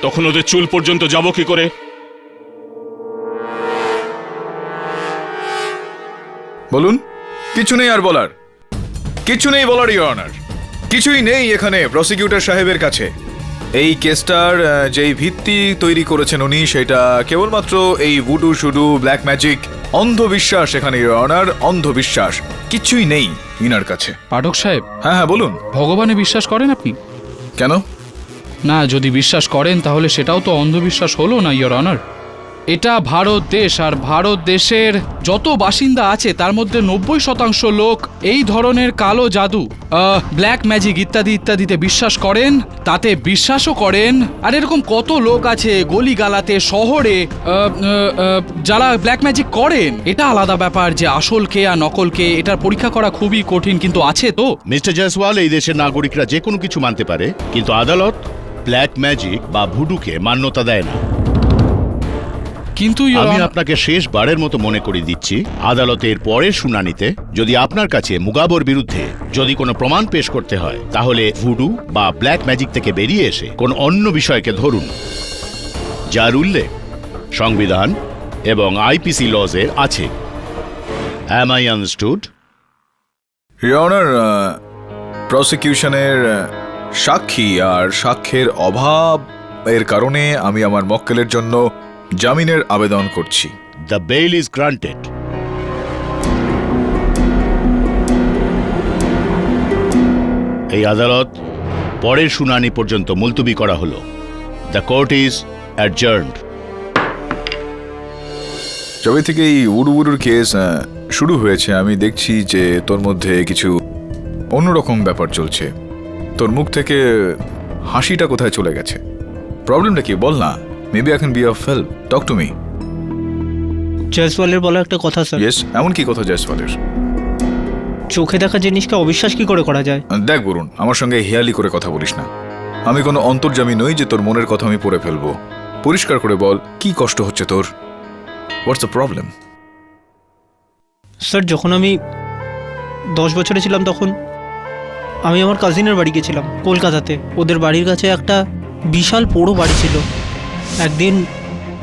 তখন ওদের চুল পর্যন্ত যাব কি করে? বলুন। কিছু নেই আর বলার, কিছু নেই বলার ইয়োর অনার, কিছুই নেই এখানে প্রসিকিউটর সাহেবের কাছে। এই কেসটার যেই ভিত্তি তৈরি করেছেন উনি, সেটা কেবলমাত্র এই ভুডু শুডু ব্ল্যাক ম্যাজিক অন্ধবিশ্বাস। এখানে ইয়োর অনার, অন্ধবিশ্বাস, কিছুই নেই ইনার কাছে। পাঠক সাহেব, হ্যাঁ বলুন। ভগবানে বিশ্বাস করেন আপনি? কেন? না, যদি বিশ্বাস করেন তাহলে সেটাও তো অন্ধবিশ্বাস হলো না, ইয়োর অনার। এটা ভারত দেশ, আর ভারত দেশের যত বাসিন্দা আছে তার মধ্যে 90% লোক এই ধরনের কালো জাদু, ব্ল্যাক ম্যাজিক ইত্যাদি ইত্যাদিতে বিশ্বাস করেন, তাতে বিশ্বাসও করেন। আর এরকম কত লোক আছে গলিগালাতে, শহরে, যারা ব্ল্যাক ম্যাজিক করেন। এটা আলাদা ব্যাপার যে আসল কে আর নকল কে, এটার পরীক্ষা করা খুবই কঠিন, কিন্তু আছে তো। মিস্টার জয়সওয়াল, এই দেশের নাগরিকরা যে কোনো কিছু মানতে পারে, কিন্তু আদালত ব্ল্যাক ম্যাজিক বা ভুডুকে মান্যতা দেয় না। কিন্তু আমি আপনাকে শেষবারের মতো মনে করিয়ে দিচ্ছি, আদালতের পরের শুনানিতে যদি আপনার কাছে মুগাবর বিরুদ্ধে যদি কোনো প্রমাণ পেশ করতে হয়, তাহলে ভুডু বা ব্ল্যাক ম্যাজিক থেকে বেরিয়ে এসে কোন অন্য বিষয়কে ধরুন, যার উল্লেখ সংবিধান এবং আইপিসি লজে আছে। Am I understood? Your honour, প্রসিকিউশনের সাক্ষী আর সাক্ষ্যের অভাব এর কারণে আমি আমার মক্কেলের জন্য জামিনের আবেদন করছি। The bail is granted. এই আদালত পরের শুনানি পর্যন্ত মুলতবি করা হলো। The court is adjourned. যবে থেকে এই উড়ুর কেস শুরু হয়েছে, আমি দেখছি যে তোর মধ্যে কিছু অন্যরকম ব্যাপার চলছে। তোর মুখ থেকে হাসিটা কোথায় চলে গেছে? প্রবলেমটা কি বল না? Maybe I can be of help. Talk to me. জয়সওয়ালের বলা একটা কথা স্যার। ইয়েস, এমন কি কথা জয়সওয়ালের? চোখে দেখা জিনিসকে অবিশ্বাস কি করে করা যায়? দেখ বরুণ, আমার সঙ্গে হেয়ালি করে কথা বলিস না। আমি কোনো অন্তর্যামী নই যে তোর মনের কথা আমি পড়ে ফেলবো। পরিষ্কার করে বল, কি কষ্ট হচ্ছে তোর? What's the problem? স্যার, যখন আমি 10 বছরে ছিলাম তখন আমি আমার কাজিনের বাড়ি গেছিলাম কলকাতাতে। ওদের বাড়ির কাছে একটা বিশাল পোড়ো বাড়ি ছিল। একদিন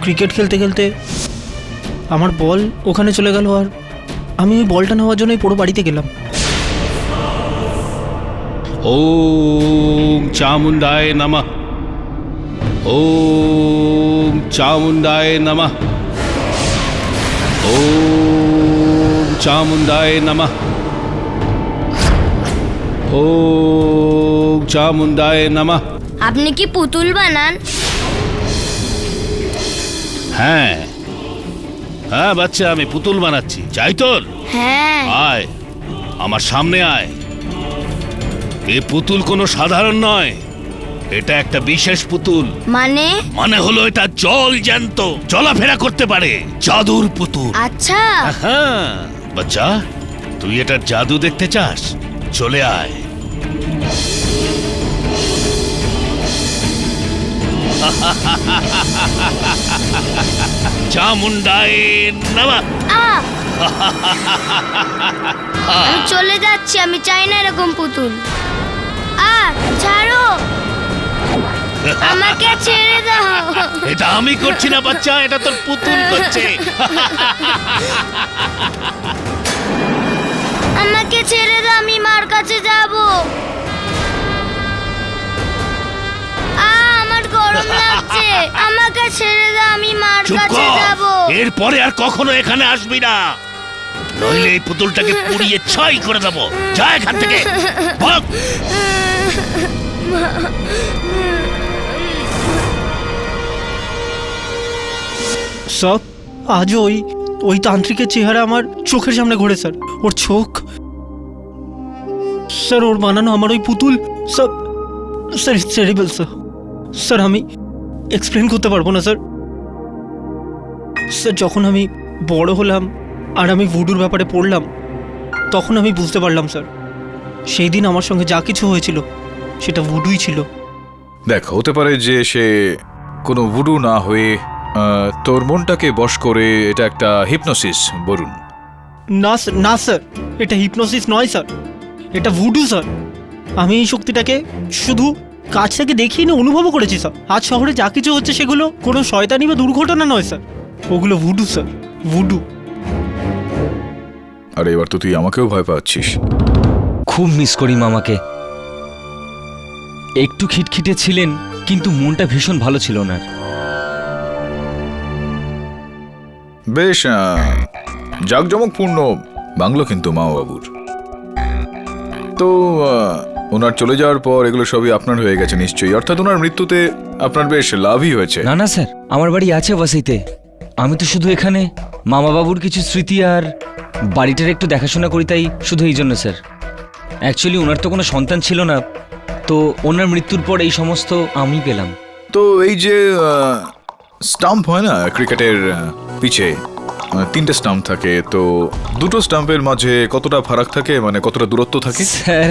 ক্রিকেট খেলতে খেলতে আমার বল ওখানে চলে গেল, আর আমি ওই বলটা নেওয়ার জন্য এই পোড়ো বাড়িতে গেলাম। ওম চামুন্ডায় নমঃ, ওম চামুন্ডায় নমঃ, ওম চামুন্ডায় নমঃ, ওম চামুন্ডায় নমঃ। আপনি কি পুতুল বানান? হ্যাঁ হ্যাঁ বাচ্চা, আমি পুতুল বানাচ্ছি। চাই তোর? হ্যাঁ। আয় আমার সামনে আয়। এই পুতুল কোনো সাধারণ নয়, এটা একটা বিশেষ পুতুল। মানে হলো এটা জল জ্যান্ত, চলাফেরা করতে পারে, জাদুর পুতুল। আচ্ছা। হ্যাঁ বাচ্চা, তুই এটার জাদু দেখতে চাস? চলে আয়। চামুন্ডায় নমঃ। আমি চলে যাচ্ছি, আমি চাই না এরকম পুতুল। ছাড়ো, আমাকে ছেড়ে দাও। এটা আমি করছি না বাচ্চা, এটা তোর পুতুল করছে। আমাকে ছেড়ে দাও, আমি মার কাছে যাব। আমার গরম লাগছে, আমাকে ছেড়ে দাও, আমি মার কাছে যাব। এরপরে আর কখনো এখানে আসবি না, নইলে এই পুতুলটাকে পুড়িয়ে ছাই করে দেবো। যা এখান থেকে, ভাগ। সব আজও ওই তান্ত্রিকের চেহারা আমার চোখের সামনে ঘোরে স্যার। ওর চোখ, স্যার ওর বানানো আমার ওই পুতুল, সব sir it's terrible sir. Sir আমি এক্সপ্লেন করতে পারবো না স্যার। স্যার যখন আমি বড় হলাম আর আমি ভুডুর ব্যাপারে পড়লাম, তখন আমি বুঝতে পারলাম স্যার, সেই দিন আমার সঙ্গে যা কিছু হয়েছিল সেটা ভুডুই ছিল। দেখ, হতে পারে যে সে কোনো ভুডু না হয়ে তোর মনটাকে বশ করে এটা একটা হিপনোসিস। বরুণ, না স্যার, এটা হিপনোসিস নয় স্যার, এটা ভুডু স্যার। আমি এই শক্তিটাকে শুধু কাছ থেকে দেখিয়ে না অনুভবও করেছি স্যার। আজ শহরে যা কিছু হচ্ছে সেগুলো কোনো শয়তানি বা দুর্ঘটনা নয় স্যার, ওগুলো ভুডু স্যার, ভুডু। আরে এবার তো তুই আমাকেও ভয় পাচ্ছিস। খুব মিস করি মামাকে। একটু খিটখিটে ছিলেন, কিন্তু মনটা ভীষণ ভালো ছিল না। বেশ জাঁকজমকপূর্ণ বাংলো কিন্তু মা বাবুর। তো ওনার চলে যাওয়ার পর এগুলো সবই আপনার হয়ে গেছে নিশ্চয়ই, অর্থাৎ ওনার মৃত্যুতে আপনার বেশ লাভই হয়েছে। না না স্যার, আমার বাড়ি আছে ওয়াসিতে। আমি তো শুধু এখানে মামা বাবুর কিছু স্মৃতি আর বাড়িটার একটু দেখাশোনা করি, তাই শুধু এই জন্য স্যার। অ্যাকচুয়ালি ওনার তো কোনো সন্তান ছিল না, তো ওনার মৃত্যুর পর এই সমস্ত আমি পেলাম। তো এই যে স্টাম্প হয় না ক্রিকেটের পিছে, 3টে স্টাম্প থাকে, তো দুটো স্টাম্পের মাঝে কতটা ফারাক থাকে, মানে কতটা দূরত্ব থাকে? স্যার,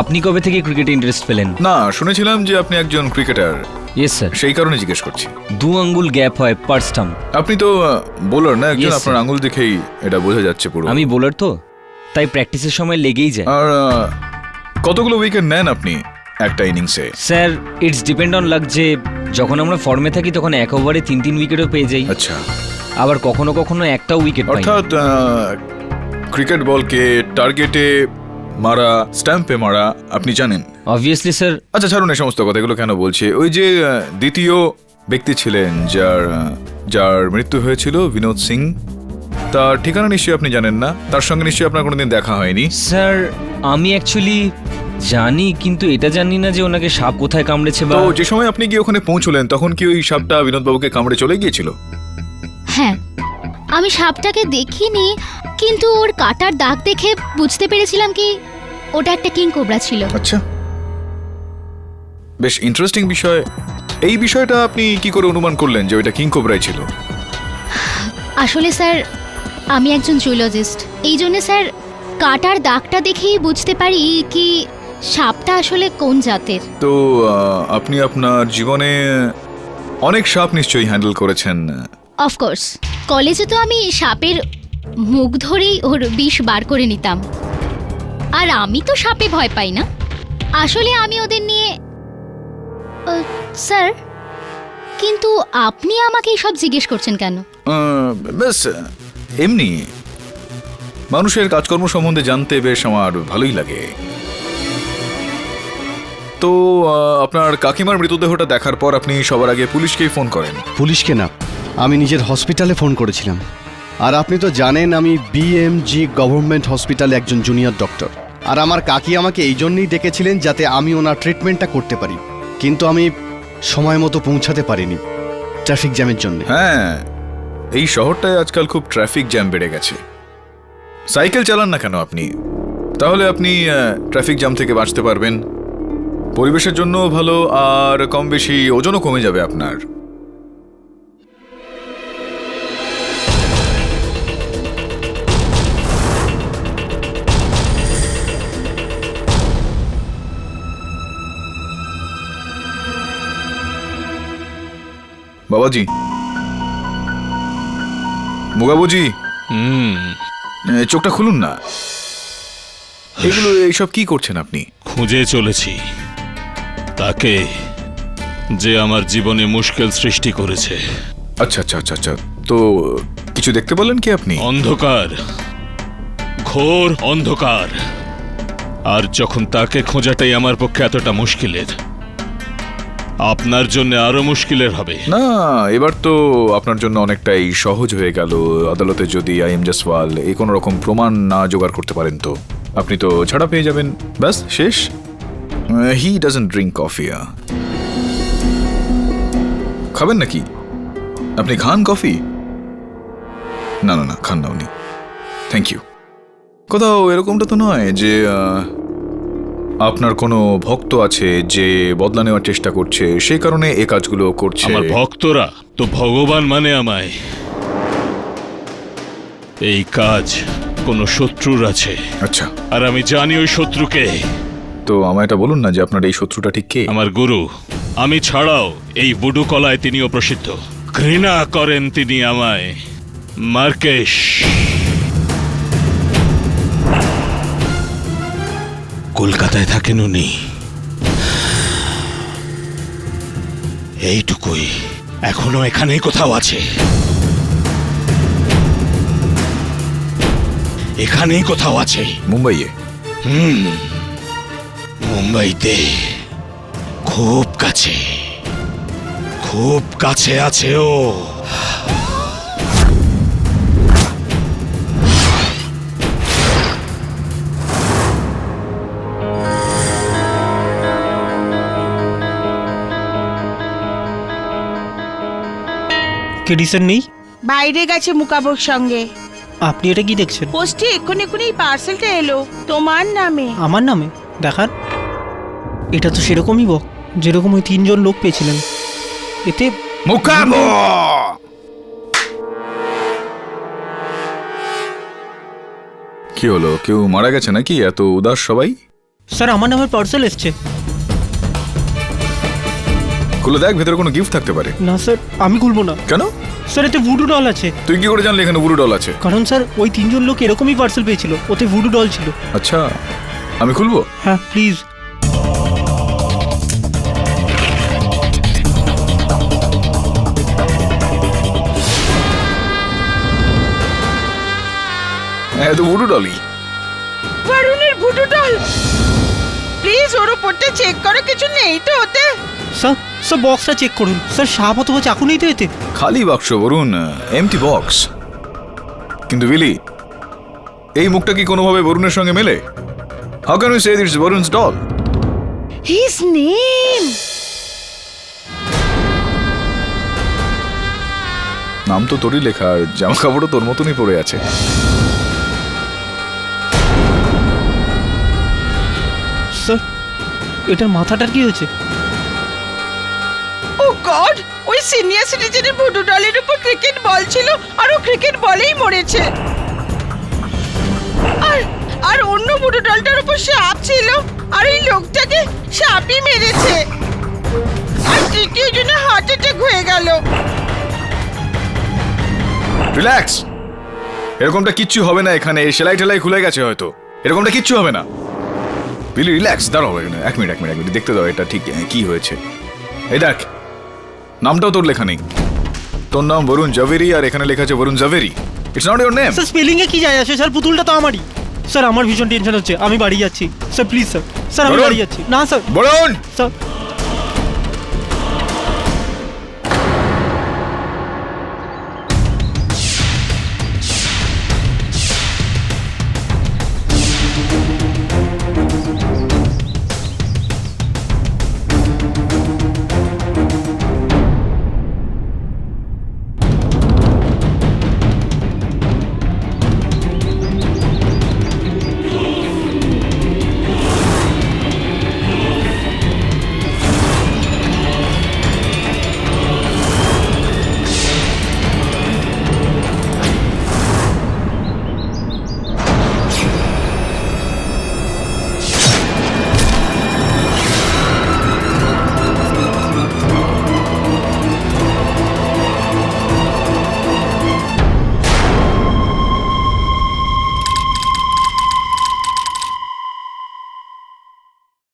আপনি কবে থেকে ক্রিকেটে ইন্টারেস্ট পেলেন? না, শুনেছিলাম যে আপনি একজন ক্রিকেটার, ইয়েস স্যার। সেই কারণে জিজ্ঞেস করছি। 2 আঙ্গুল গ্যাপ হয় পার স্টাম্প। আপনি তো বোলার না একজন, Yes, আপনার sir. আঙুল দেখেই এটা বোঝা যাচ্ছে পুরো। আমি বোলার তো, তাই প্র্যাকটিসের সময় লেগেই যায়। আর কতগুলো উইকেট নেন আপনি একটা ইনিংসে? Sir, it's depend on lakh, যে যখন আমরা ফর্মে থাকি তখন এক ওভারে 3 উইকেটও পেয়ে যাই। আচ্ছা, আবার কখনো কখনো একটাও উইকেট পাই না। অর্থাৎ ক্রিকেট বলকে টার্গেটে মারা, স্ট্যাম্পে মারা আপনি জানেন? Obviously sir. আচ্ছা ছাড়ুন এই সমস্ত কথা, এগুলো কেন বলছি। ওই যে দ্বিতীয় ব্যক্তি ছিলেন যার মৃত্যু হয়েছিল, বিনোদ সিং, তার ঠিকানা নিশ্চয়ই আপনি জানেন না? তার সঙ্গে নিশ্চয়ই আপনার কোনোদিন দেখা হয়নি? স্যার, আমি অ্যাকচুয়ালি জানি, কিন্তু এটা জানি না যে ওনাকে সাপ কোথায় কামড়েছে বা। তো যে সময় আপনি গিয়ে ওখানে পৌঁছলেন তখন কি ওই সাপটা বিনোদবাবুকে কামড়ে চলে গিয়েছিল? হ্যাঁ, আমি সাপটাকে দেখিনি, কিন্তু ওর কাটার দাগ দেখে বুঝতে পেরেছিলাম কি ওটা একটা কিং কোবরা ছিল। আচ্ছা, বেশ ইন্টারেস্টিং বিষয়। এই বিষয়টা আপনি কি করে অনুমান করলেন যে ওইটা কিং কোবরাই ছিল? আসলে স্যার, আমি একজন জুলজিস্ট, এই জন্য স্যার কাটার দাগটা দেখেই বুঝতে পারি কি সাপটা আসলে কোন জাতের। তো আপনি আপনার জীবনে অনেক সাপ নিশ্চয়ই হ্যান্ডেল করেছেন? অফকোর্স, কলেজে তো আমি সাপের মুখ ধরেই ওর বিষ বার করে নিতাম। আর আমি তো সাপে ভয় পাই না। আসলে আমি ওদের নিয়ে স্যার, কিন্তু আপনি আমাকে সব জিজ্ঞেস করছেন কেন? বেশ এমনি মানুষের কাজকর্ম সম্বন্ধে জানতে বেশ আমার ভালোই লাগে। তো আপনার কাকিমার মৃতদেহটা দেখার পর আপনি সবার আগে পুলিশকেই ফোন করেন? পুলিশকে না, আমি নিজের হসপিটালে ফোন করেছিলাম। আর আপনি তো জানেন আমি বিএমজি গভর্নমেন্ট হসপিটালে একজন জুনিয়র ডক্টর। আর আমার কাকি আমাকে এই জন্যই ডেকেছিলেন যাতে আমি ওনার ট্রিটমেন্টটা করতে পারি, কিন্তু আমি সময় মতো পৌঁছাতে পারিনি ট্রাফিক জ্যামের জন্য। হ্যাঁ, এই শহরটায় আজকাল খুব ট্রাফিক জ্যাম বেড়ে গেছে। সাইকেল চালান না কেন আপনি? তাহলে আপনি ট্রাফিক জ্যাম থেকে বাঁচতে পারবেন, পরিবেশের জন্য ভালো, আর কম বেশি ওজনও কমে যাবে আপনার। বাবাজি, মুগাবুজি, চোখটা খুলুন না। এগুলো এইসব কি করছেন আপনি? খুঁজে চলেছি তাকে যে আমার জীবনে মুশকিল সৃষ্টি করেছে। আচ্ছা আচ্ছা আচ্ছা আচ্ছা, তো কিছু দেখতে পেলেন কি আপনি? অন্ধকার, ঘোর অন্ধকার। আর যখন তাকে খোঁজাটাই আমার পক্ষে এতটা মুশকিলের, আপনার জন্য আরো মুশকিলের হবে। না, এবার তো আপনার জন্য অনেকটাই সহজ হয়ে গেল। আদালতে যদি আইএম জয়সওয়াল এই কোনো রকম প্রমাণ না জোগাড় করতে পারেন তো আপনি তো ছাড়া পেয়ে যাবেন, ব্যাস শেষ। He doesn't drink coffee. খাবেন নাকি? আপনি খান কফি? না না না, খান না উনি, থ্যাংক ইউ। কোথাও এরকমটা তো নয় যে আপনার কোনো ভক্ত আছে যে বদলা নেওয়ার চেষ্টা করছে, সেই কারণে এই কাজগুলো করছে? আমার ভক্তরা তো ভগবান মানে আমায়। এই কাজ কোনো শত্রুর আছে। আচ্ছা, আর আমি জানি ওই শত্রুকে। তো আমায় এটা বলুন না যে আপনার এই শত্রুটা ঠিক কে? আমার গুরু। আমি ছাড়াও এই বুডু কলায় তিনিও প্রসিদ্ধ। ঘৃণা করেন তিনি আমায়। মার্কেশ। কলকাতায় থাকেন উনি। এইটুকুই, এখনো এখানেই কোথাও আছে। এখানেই কোথাও আছে। মুম্বাইয়ে? মুম্বাইতে খুব কাছে, খুব কাছে আছে ও। কেডিসন নেই? বাইরে গেছে মুকাবর সঙ্গে। আপনি এটা কি দেখছেন? পোস্টে এক্ষুনি এই পার্সেলটা এলো তোমার নামে। আমার নামে? দেখান। এটা তো সেরকমই বক যেরকম ওই 3 জন লোক পেয়েছিলেন। এতে মুকাবো! কি হলো, কেউ মারা গেছে নাকি? এত উদাস সবাই। স্যার আমার নামের পার্সেল এসছে। খুলে দেখ, ভেতরে কোনো গিফট থাকতে পারে। না স্যার, আমি খুলবো না। কেন? স্যার এতে ভুডু ডল আছে। তুই কি করে জানলি এখানে বুড়ো ডল আছে? কারণ স্যার ওই 3 জন লোক এরকমই পার্সেল পেয়েছিল, ওতে ভুডু ডল ছিল। আচ্ছা, আমি খুলবো? হ্যাঁ প্লিজ। হ্যাঁ, তো বুড়ো ডলই। বরুণের ভুডু ডল। প্লিজ ওর উপরটা চেক করো, কিছু নেই তো ওতে? স্যার স্যার বক্সটা চেক করুন। স্যার সাপ অথবা চাকু নেই তো এতে? খালি বাক্স বরুণ, এমটি বক্স। কিন্তু বিলি, এই মুখটা কি কোনোভাবে বরুণের সঙ্গে মেলে? How can you say this Barun's doll? His name. নাম তো তোরই লেখা, আর জামা কাপড়ও তোর মতনই পরে আছে। স্যার এটার মাথাটার কি হয়েছে? ও গড, ওই সিনিয়র সিটিজেনের ভুডু ডলের উপর ক্রিকেট বল ছিল আর ও ক্রিকেট বলেই মরেছে। আর অন্য ভুডু ডলটার উপর সাপ ছিল আর এই লোকটাকে সাপই মেরেছে। আর তৃতীয় জনের হার্ট অ্যাটাক হয়ে গেল। রিল্যাক্স, এরকমটা কিচ্ছু হবে না এখানে। সেলাই টেলাই খুলে গেছে হয়তো, এরকমটা কিচ্ছু হবে না। বিলি রিল্যাক্স, দাঁড়াও এক মিনিট দেখতে দাও এটা ঠিক কি হয়েছে। এই দেখ, নামটাও তোর লেখা নেই। তোর নাম বরুণ জাভেরি আর এখানে লেখা আছে Barun Zaveri. It's not your name. Sir spelling এ কি যায় আসে? স্যার পুতুলটা তো আমারই। স্যার আমার ভীষণ টেনশন হচ্ছে, আমি বাড়ি যাচ্ছি। স্যার প্লিজ স্যার, স্যার আমি বরুণ! বাড়ি যাচ্ছি। না স্যার, বরুণ! স্যার